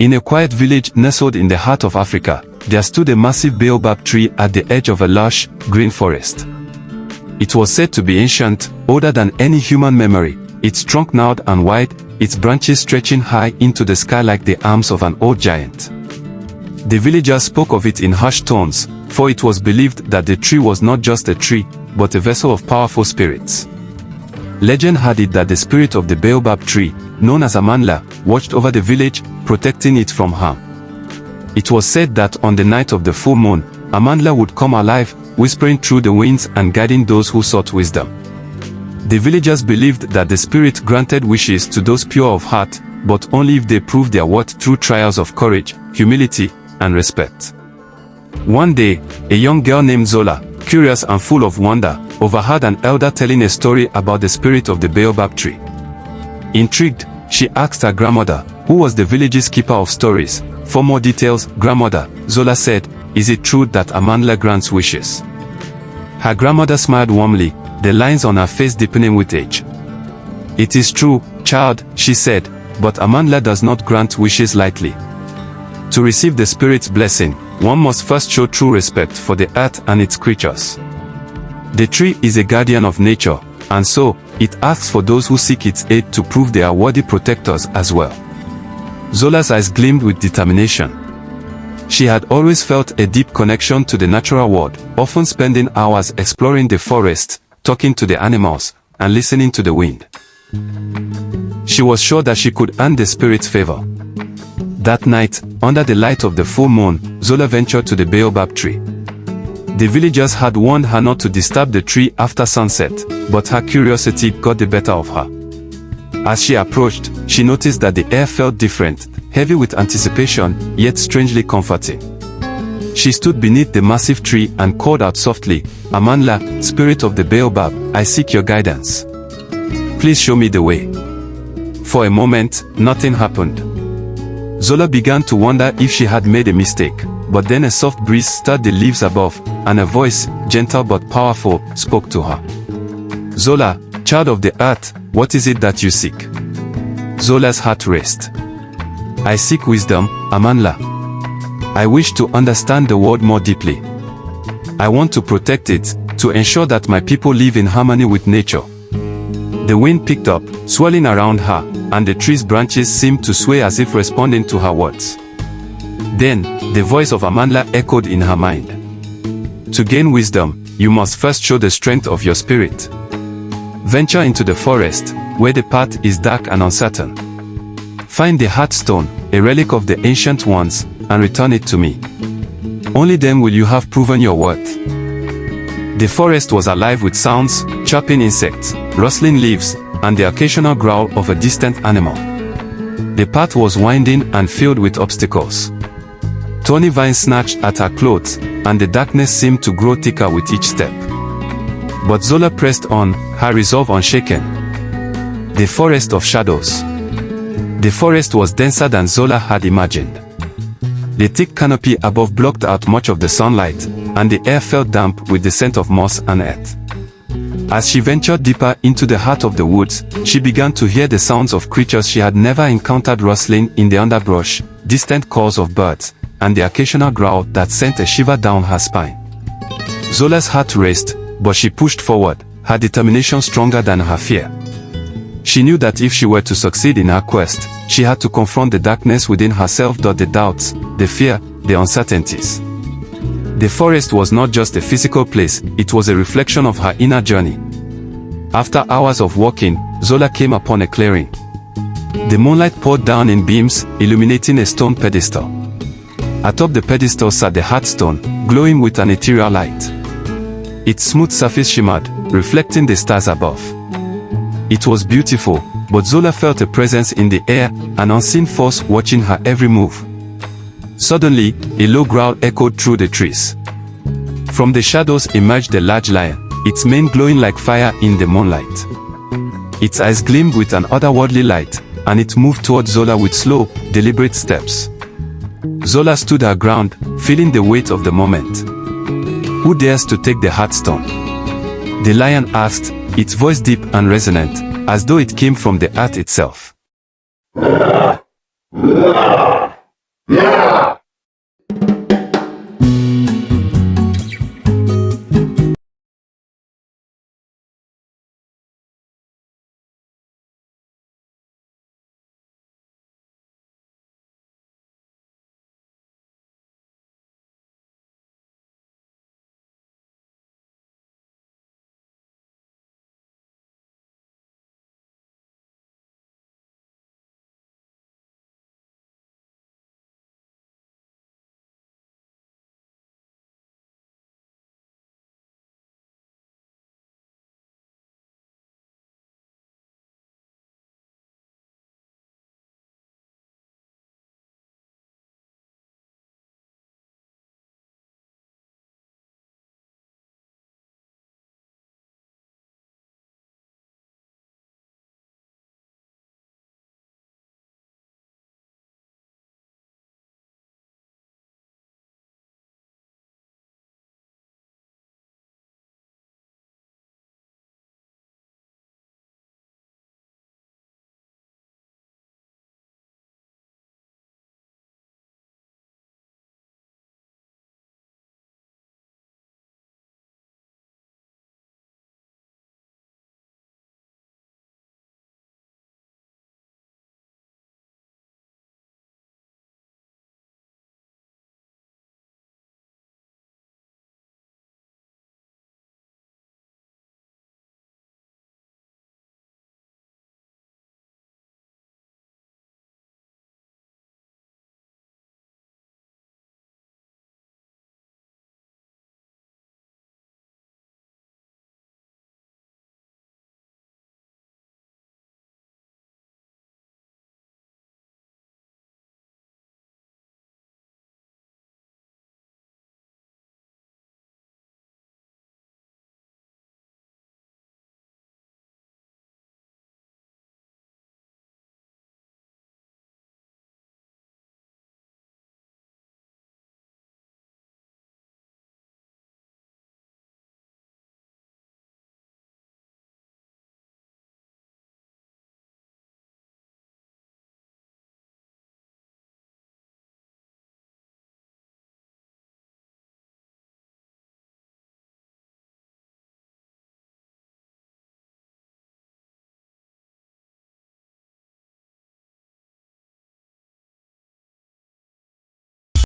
In a quiet village nestled in the heart of Africa, there stood a massive baobab tree at the edge of a lush, green forest. It was said to be ancient, older than any human memory, its trunk gnarled and wide, its branches stretching high into the sky like the arms of an old giant. The villagers spoke of it in hushed tones, for it was believed that the tree was not just a tree, but a vessel of powerful spirits. Legend had it that the spirit of the baobab tree, known as Amanla, watched over the village, protecting it from harm. It was said that on the night of the full moon, Amanla would come alive, whispering through the winds and guiding those who sought wisdom. The villagers believed that the spirit granted wishes to those pure of heart, but only if they proved their worth through trials of courage, humility, and respect. One day, a young girl named Zola, curious and full of wonder, overheard an elder telling a story about the spirit of the baobab tree. Intrigued, she asked her grandmother, who was the village's keeper of stories, for more details. Grandmother, Zola said, is it true that Amanla grants wishes? Her grandmother smiled warmly, the lines on her face deepening with age. It is true, child, she said, but Amanla does not grant wishes lightly. To receive the spirit's blessing, one must first show true respect for the earth and its creatures. The tree is a guardian of nature, and so, it asks for those who seek its aid to prove they are worthy protectors as well. Zola's eyes gleamed with determination. She had always felt a deep connection to the natural world, often spending hours exploring the forest, talking to the animals, and listening to the wind. She was sure that she could earn the spirit's favor. That night, under the light of the full moon, Zola ventured to the baobab tree. The villagers had warned her not to disturb the tree after sunset, but her curiosity got the better of her. As she approached, she noticed that the air felt different, heavy with anticipation, yet strangely comforting. She stood beneath the massive tree and called out softly, Amanla, spirit of the baobab, I seek your guidance. Please show me the way. For a moment, nothing happened. Zola began to wonder if she had made a mistake, but then a soft breeze stirred the leaves above, and a voice, gentle but powerful, spoke to her. Zola, child of the earth, what is it that you seek? Zola's heart raced. I seek wisdom, Amanla. I wish to understand the world more deeply. I want to protect it, to ensure that my people live in harmony with nature. The wind picked up, swirling around her, and the tree's branches seemed to sway as if responding to her words. Then, the voice of Amanla echoed in her mind. To gain wisdom, you must first show the strength of your spirit. Venture into the forest, where the path is dark and uncertain. Find the heartstone, a relic of the ancient ones, and return it to me. Only then will you have proven your worth. The forest was alive with sounds, chirping insects, rustling leaves, and the occasional growl of a distant animal. The path was winding and filled with obstacles. Thorny vines snatched at her clothes, and the darkness seemed to grow thicker with each step. But Zola pressed on, her resolve unshaken. The forest of shadows. The forest was denser than Zola had imagined. The thick canopy above blocked out much of the sunlight, and the air felt damp with the scent of moss and earth. As she ventured deeper into the heart of the woods, she began to hear the sounds of creatures she had never encountered, rustling in the underbrush, distant calls of birds, and the occasional growl that sent a shiver down her spine. Zola's heart raced, but she pushed forward, her determination stronger than her fear. She knew that if she were to succeed in her quest, she had to confront the darkness within herself, the doubts, the fear, the uncertainties. The forest was not just a physical place, it was a reflection of her inner journey. After hours of walking, Zola came upon a clearing. The moonlight poured down in beams, illuminating a stone pedestal. Atop the pedestal sat the heartstone, glowing with an ethereal light. Its smooth surface shimmered, reflecting the stars above. It was beautiful, but Zola felt a presence in the air, an unseen force watching her every move. Suddenly, a low growl echoed through the trees. From the shadows emerged a large lion, its mane glowing like fire in the moonlight. Its eyes gleamed with an otherworldly light, and it moved toward Zola with slow, deliberate steps. Zola stood her ground, feeling the weight of the moment. Who dares to take the heartstone? The lion asked, its voice deep and resonant, as though it came from the earth itself. Yeah!